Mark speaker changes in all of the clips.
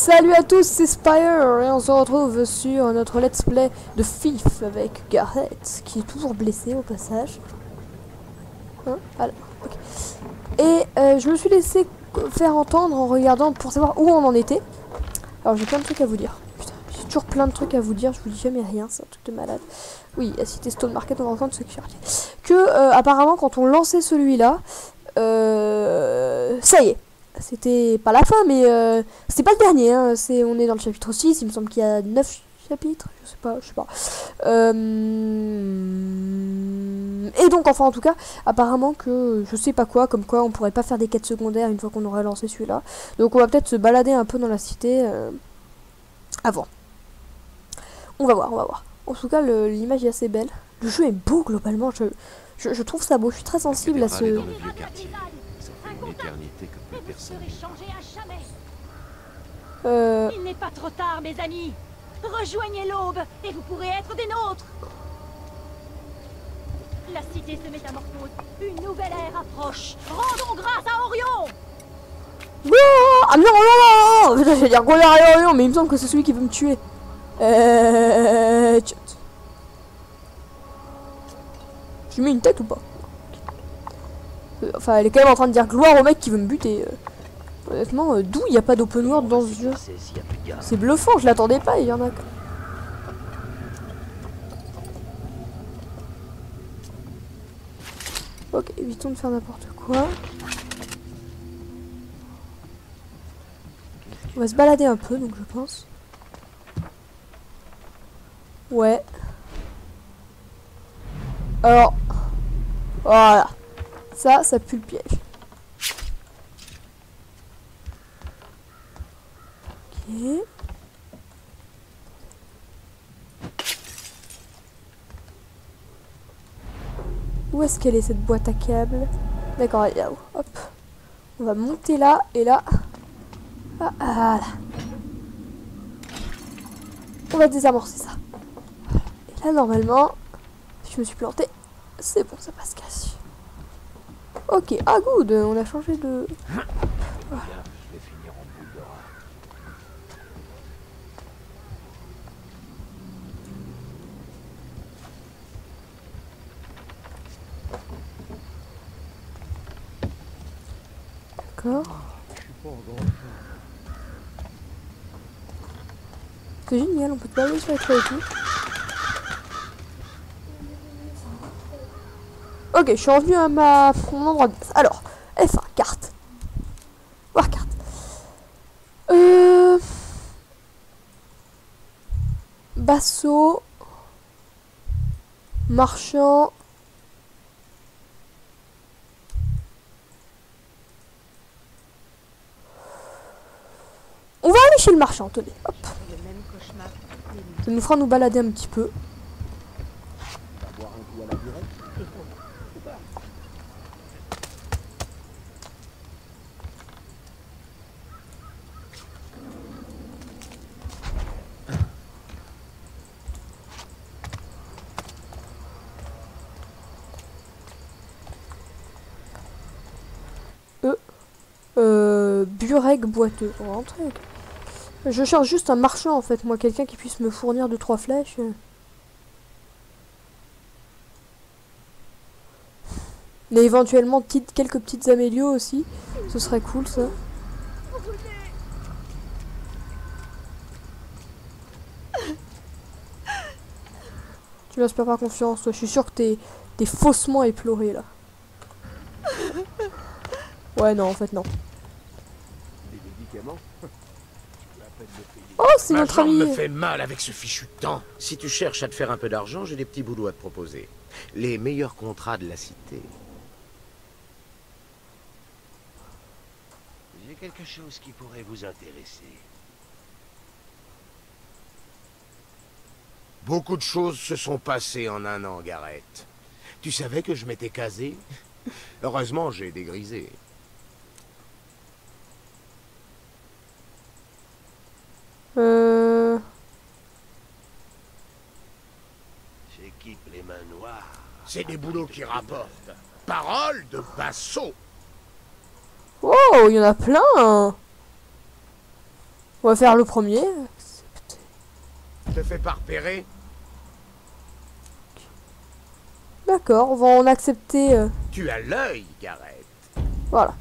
Speaker 1: Salut à tous, c'est Spire et on se retrouve sur notre let's play de Thief avec Gareth qui est toujours blessé au passage. Hein, voilà. Okay. Et je me suis laissé faire entendre en regardant pour savoir où on en était. Alors j'ai plein de trucs à vous dire. Putain, j'ai toujours plein de trucs à vous dire, je vous dis jamais rien, c'est un truc de malade. Oui, à Cité Stone Market, on va entendre ce qui que apparemment quand on lançait celui-là, ça y est. C'était pas la fin, mais c'était pas le dernier. Hein. On est dans le chapitre 6, il me semble qu'il y a 9 chapitres. Je sais pas. Et donc, enfin, en tout cas, apparemment que je sais pas quoi, comme quoi on pourrait pas faire des quêtes secondaires une fois qu'on aurait lancé celui-là. Donc, on va peut-être se balader un peu dans la cité avant. On va voir. En tout cas, l'image est assez belle. Le jeu est beau globalement. Je trouve ça beau. Je suis très sensible à ce.
Speaker 2: Éternité que plus personne.
Speaker 3: Il n'est pas trop tard, mes amis. Rejoignez l'aube et vous pourrez être des nôtres. La cité se métamorphose. Une nouvelle ère approche. Rendons grâce à Orion.
Speaker 1: Ah non. Putain, j'allais dire Orion, mais il me semble que c'est celui qui veut me tuer. Tu mets une tête ou pas? Enfin, elle est quand même en train de dire gloire au mec qui veut me buter. Honnêtement, d'où il n'y a pas d'open world dans ce jeu? C'est bluffant, je l'attendais pas, il y en a. Ok, évitons de faire n'importe quoi. On va se balader un peu, donc je pense. Ouais. Alors, voilà. Ça pue le piège. Ok. Où est-ce qu'elle est cette boîte à câbles? D'accord, elle est là-haut. Hop. On va monter là et là. Ah, voilà. On va désamorcer ça. Et là, normalement, si je me suis planté, c'est bon, ça passe casse. Ok, ah good, on a changé de... Voilà.
Speaker 2: Je vais finir en boule de rat.
Speaker 1: D'accord. C'est génial, on peut pas aller sur les toits et tout. Ok, je suis revenu à mon endroit de base. Alors, F1, carte. Voir carte. Basso. Marchand. On va aller chez le marchand, tenez. Hop. Ça nous fera nous balader un petit peu. Burek boiteux. On va rentrer. Je cherche juste un marchand en fait, moi, quelqu'un qui puisse me fournir 2-3 flèches. Mais éventuellement quelques petites amélios aussi. Ce serait cool ça. Tu m'inspires pas confiance, toi. Je suis sûr que t'es faussement éploré là. Ouais, non, en fait, non. Oh, c'est notre ami.
Speaker 2: Me fait mal avec ce fichu temps. Si tu cherches à te faire un peu d'argent, j'ai des petits boulots à te proposer. Les meilleurs contrats de la cité. J'ai quelque chose qui pourrait vous intéresser. Beaucoup de choses se sont passées en un an, Gareth. Tu savais que je m'étais casé? Heureusement, j'ai dégrisé. J'équipe les mains noires. C'est des boulots qui rapportent. Parole de Basso.
Speaker 1: Oh, il y en a plein. On va faire le premier.
Speaker 2: Te fais pas repérer?
Speaker 1: D'accord, on va en accepter...
Speaker 2: Tu as l'œil, Gareth.
Speaker 1: Voilà.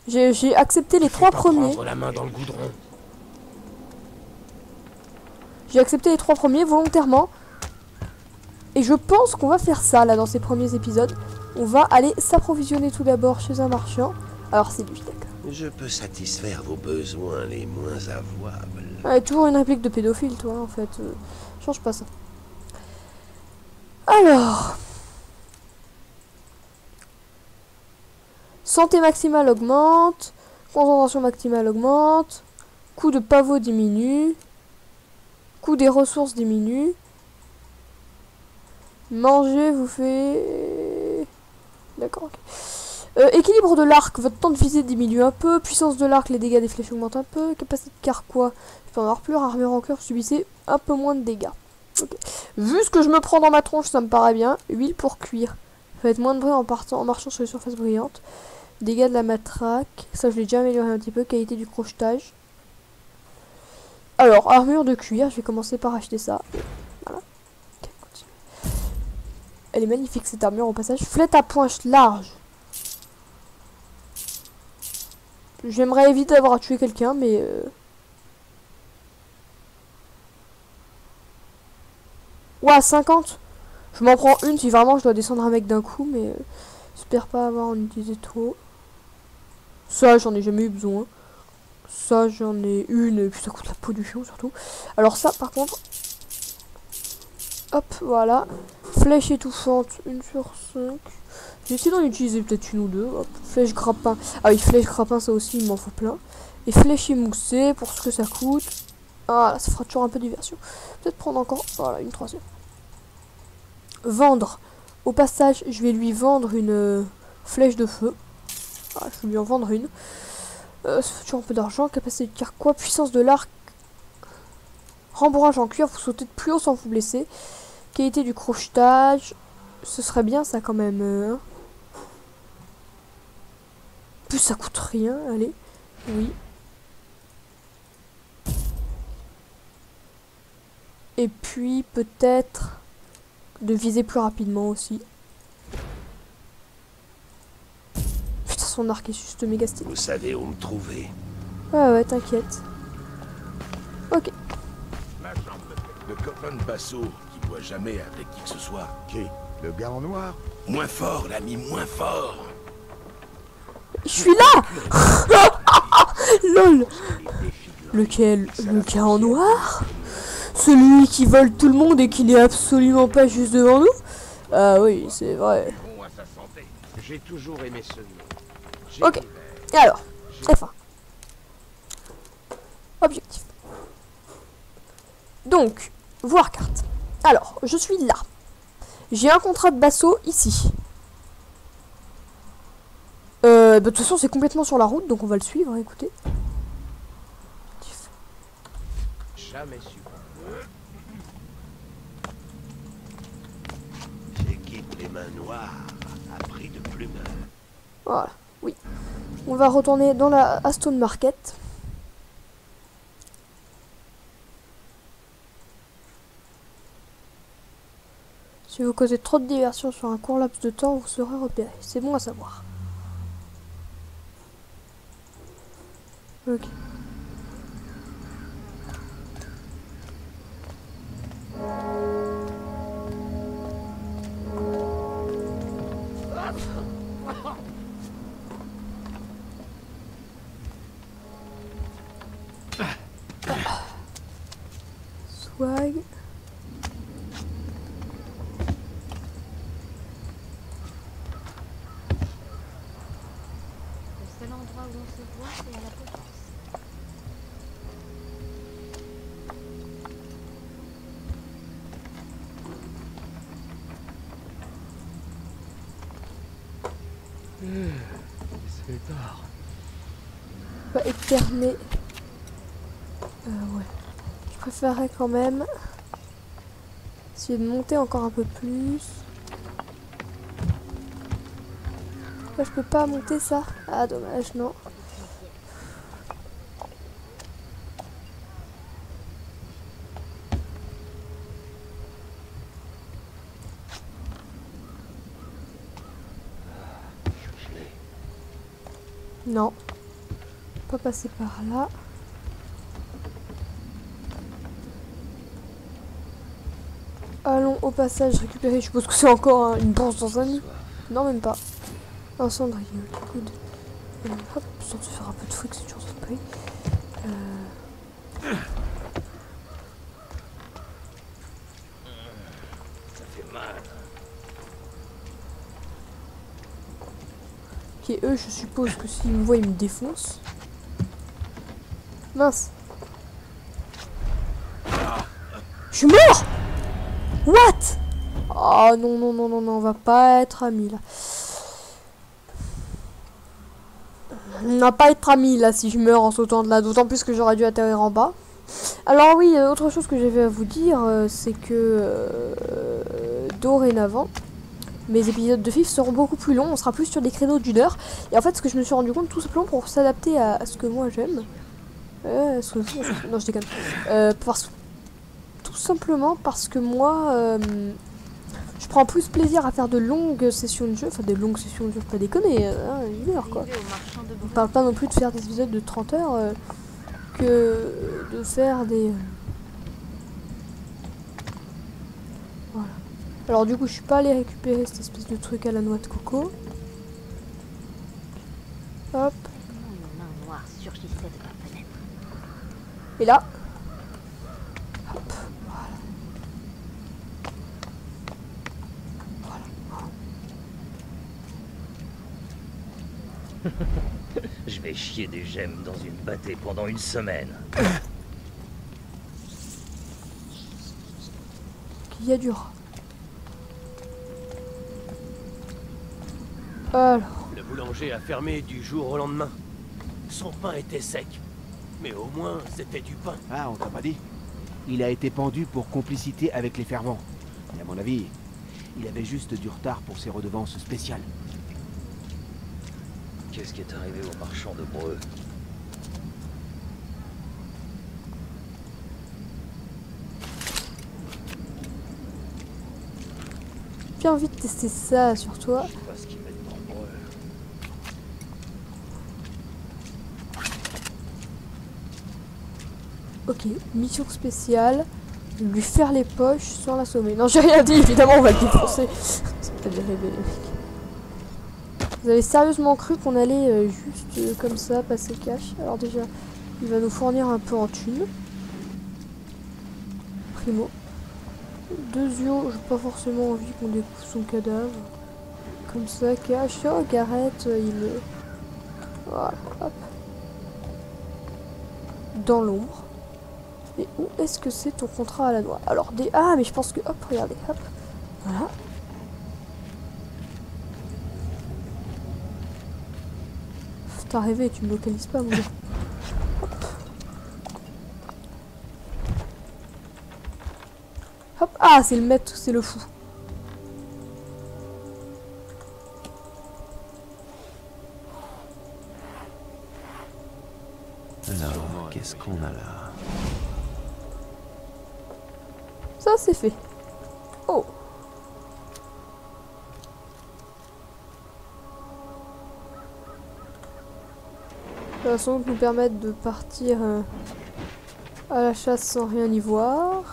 Speaker 1: J'ai accepté les 3 premiers.
Speaker 2: Prendre la main dans le goudron.
Speaker 1: J'ai accepté les 3 premiers volontairement. Et je pense qu'on va faire ça là dans ces premiers épisodes. On va aller s'approvisionner tout d'abord chez un marchand. Alors c'est lui, d'accord.
Speaker 4: Je peux satisfaire vos besoins les moins avouables.
Speaker 1: Ouais, toujours une réplique de pédophile, toi, en fait. Change pas ça. Alors... Santé maximale augmente. Concentration maximale augmente. Coût de pavot diminue. Coût des ressources diminue. Manger vous fait... D'accord, ok. Équilibre de l'arc, votre temps de visée diminue un peu. Puissance de l'arc, les dégâts des flèches augmentent un peu. Capacité de carquois, je peux en avoir plus. Armure en cœur, subissez un peu moins de dégâts. Okay. Vu ce que je me prends dans ma tronche, ça me paraît bien. Huile pour cuire. Faites moins de bruit en marchant sur les surfaces brillantes. Dégâts de la matraque. Ça, je l'ai déjà amélioré un petit peu. Qualité du crochetage. Alors, armure de cuir. Je vais commencer par acheter ça. Voilà. Okay, continue. Elle est magnifique cette armure au passage. Flèche à pointe large. J'aimerais éviter d'avoir à tuer quelqu'un, mais... Ouah, 50. Je m'en prends une si vraiment je dois descendre un mec d'un coup, mais... J'espère pas avoir en utilisé trop. Ça, j'en ai jamais eu besoin. Ça, j'en ai une, et puis ça coûte la pollution surtout. Alors ça, par contre... Hop, voilà. Flèche étouffante, 1 sur 5. J'ai essayé d'en utiliser peut-être une ou deux. Hop. Flèche grappin. Ah oui, flèche grappin, ça aussi, il m'en faut plein. Et flèche émoussée, pour ce que ça coûte. Ah, là, ça fera toujours un peu de diversion. Peut-être prendre encore, voilà, une 3e. Vendre. Au passage, je vais lui vendre une flèche de feu. Ah, je vais lui en vendre une. Ça fait toujours un peu d'argent. Capacité de carquois, puissance de l'arc. Rembourrage en cuir, vous sautez de plus haut sans vous blesser. Qualité du crochetage. Ce serait bien ça quand même. Hein. Plus ça coûte rien, allez. Oui. Et puis peut-être de viser plus rapidement aussi. Putain, son arc est juste méga stylé.
Speaker 4: Vous savez où me trouver.
Speaker 1: Ouais, t'inquiète. Ok.
Speaker 4: Le copain de Basso qui boit jamais avec qui que ce soit.
Speaker 2: Qui? Le gars en noir?
Speaker 4: Moins fort, l'ami, moins fort.
Speaker 1: Je suis là. Lol. Lequel? Le gars en noir? Celui qui vole tout le monde et qui n'est absolument pas juste devant nous? Ah oui, c'est vrai.
Speaker 2: Bon à sa santé. J'ai toujours aimé ce nom.
Speaker 1: Ok. Et alors, F1. Objectif. Donc, voir carte. Alors, je suis là. J'ai un contrat de Basso ici. De toute façon, c'est complètement sur la route, donc on va le suivre, hein, écoutez.
Speaker 2: Jamais su.
Speaker 4: J'équipe les mains noires à prix de plumeur.
Speaker 1: Voilà, oui. On va retourner dans la Aston Market. Si vous causez trop de diversion sur un court laps de temps, vous serez repéré. C'est bon à savoir. Ok. Swag.
Speaker 3: Le seul endroit où on se voit, c'est à la potence.
Speaker 2: C'est tard.
Speaker 1: Pas éterné. Ouais. Je préférerais quand même essayer de monter encore un peu plus. Là, je peux pas monter ça. Ah, dommage, non. Non. Pas passer par là. Allons au passage récupérer. Je suppose que c'est encore une bourse dans un nid. Non, même pas. Un cendrier. Good. Hop, sans se faire un peu de fric, c'est toujours ça de prix.
Speaker 5: Ça fait mal.
Speaker 1: Ok, eux, je suppose que s'ils me voient, ils me défoncent. Mince. Je suis mort. What? Oh non, non, non, non, non, on va pas être amis là. On va pas être amis là si je meurs en sautant de là, d'autant plus que j'aurais dû atterrir en bas. Alors oui, autre chose que j'avais à vous dire, c'est que dorénavant, mes épisodes de FIF seront beaucoup plus longs, on sera plus sur des créneaux d'1 heure. Et en fait, ce que je me suis rendu compte, tout simplement pour s'adapter à ce que moi j'aime. Non, je déconne. Tout simplement parce que moi, je prends plus plaisir à faire de longues sessions de jeu, enfin des longues sessions de jeu, pas déconner, 1 heure quoi. On parle pas non plus de faire des épisodes de 30 heures que de faire des... Voilà. Alors du coup, je suis pas allé récupérer cette espèce de truc à la noix de coco. Hop.
Speaker 3: Une main noire surgissait de la fenêtre.
Speaker 1: Et là. Hop.
Speaker 5: Je vais chier des gemmes dans une bâtée pendant 1 semaine.
Speaker 1: Il y a du rat. Alors.
Speaker 6: Le boulanger a fermé du jour au lendemain. Son pain était sec. Mais au moins, c'était du pain.
Speaker 7: Ah, on t'a pas dit? Il a été pendu pour complicité avec les fervents. Et à mon avis, il avait juste du retard pour ses redevances spéciales.
Speaker 5: Qu'est-ce qui est arrivé au marchand de Breux?
Speaker 1: J'ai envie de tester ça sur toi.
Speaker 5: Je sais pas ce qu'ils mettent dans Breux.
Speaker 1: Ok, mission spéciale. Lui faire les poches sans l'assommer. Non, j'ai rien dit, évidemment, on va le défoncer. C'est pas des rêves, les mecs. Vous avez sérieusement cru qu'on allait juste comme ça passer cash? Alors déjà, il va nous fournir un peu en thunes. Primo. Deuxio, j'ai pas forcément envie qu'on découvre son cadavre. Comme ça, cash. Oh, Gareth, il me... Voilà, hop. Dans l'ombre. Et où est-ce que c'est ton contrat à la noix? Alors, des... Ah, mais je pense que... Hop, regardez, hop. Voilà. T'as rêvé, tu me localises pas, mon gars. Hop. Hop. Ah, c'est le maître, c'est le fou.
Speaker 7: Alors, qu'est-ce qu'on a là?
Speaker 1: Ça, c'est fait. Oh. De toute façon, nous permettre de partir à la chasse sans rien y voir.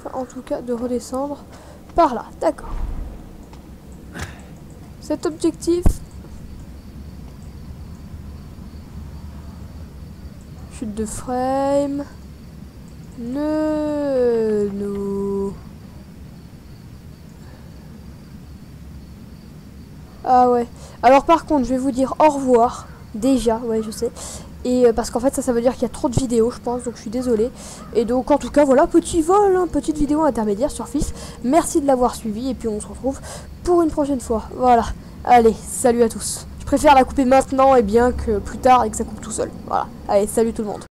Speaker 1: Enfin, en tout cas, de redescendre par là. D'accord. Cet objectif... Chute de frame... Non. Ah ouais. Alors par contre, je vais vous dire au revoir. Déjà, ouais, je sais. Et parce qu'en fait, ça veut dire qu'il y a trop de vidéos, je pense. Donc je suis désolée. Et donc, en tout cas, voilà, petit vol, hein, petite vidéo intermédiaire sur FIF. Merci de l'avoir suivi. Et puis on se retrouve pour une prochaine fois. Voilà. Allez, salut à tous. Je préfère la couper maintenant et bien que plus tard et que ça coupe tout seul. Voilà. Allez, salut tout le monde.